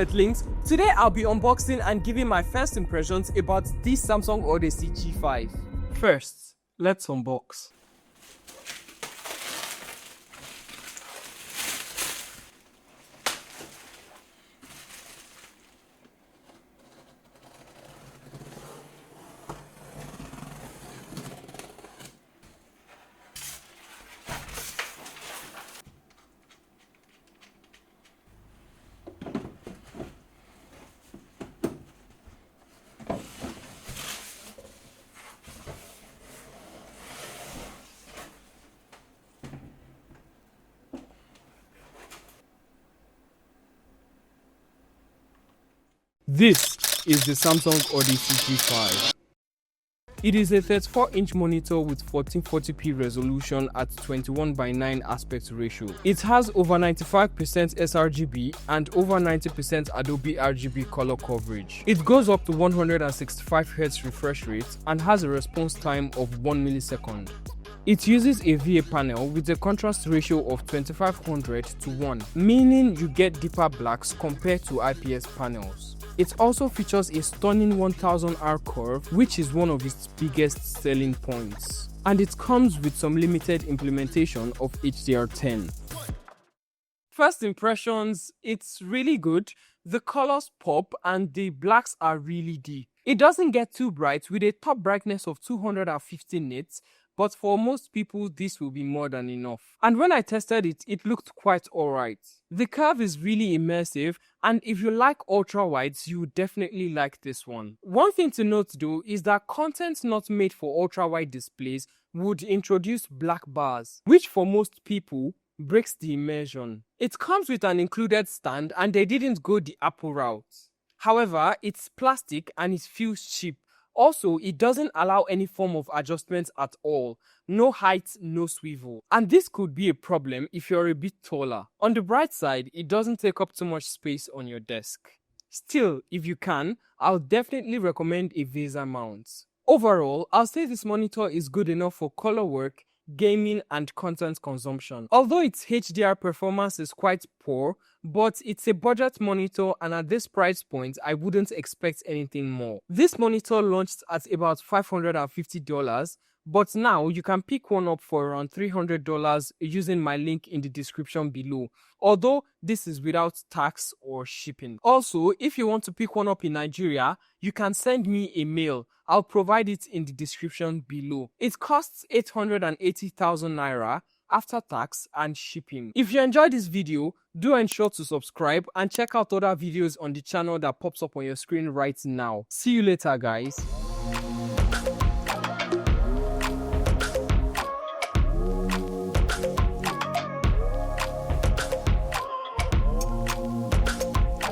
Earthlings, today I'll be unboxing and giving my first impressions about this Samsung Odyssey G5. First, let's unbox. This is the Samsung Odyssey G5. It is a 34-inch monitor with 1440p resolution at 21:9 aspect ratio. It has over 95% sRGB and over 90% Adobe RGB color coverage. It goes up to 165Hz refresh rate and has a response time of 1 millisecond. It uses a VA panel with a contrast ratio of 2500:1, meaning you get deeper blacks compared to IPS panels. It also features a stunning 1000R curve, which is one of its biggest selling points. And it comes with some limited implementation of HDR10. First impressions, it's really good. The colors pop and the blacks are really deep. It doesn't get too bright with a top brightness of 250 nits, but for most people this will be more than enough. And when I tested it, it looked quite alright. The curve is really immersive, and if you like ultra wides, you would definitely like this one. One thing to note though is that content not made for ultra wide displays would introduce black bars, which for most people breaks the immersion. It comes with an included stand and they didn't go the Apple route. However, it's plastic and it feels cheap. Also, it doesn't allow any form of adjustment at all. No height, no swivel. And this could be a problem if you're a bit taller. On the bright side, it doesn't take up too much space on your desk. Still, if you can, I'll definitely recommend a VESA mount. Overall, I'll say this monitor is good enough for color work, gaming and content consumption. Although its HDR performance is quite poor, but it's a budget monitor and at this price point, I wouldn't expect anything more. This monitor launched at about $550, but now you can pick one up for around $300 using my link in the description below, although this is without tax or shipping. Also, if you want to pick one up in Nigeria, you can send me a mail. I'll provide it in the description below. It costs 880,000 naira after tax and shipping. If you enjoyed this video, do ensure to subscribe and check out other videos on the channel that pops up on your screen right now. See you later, guys.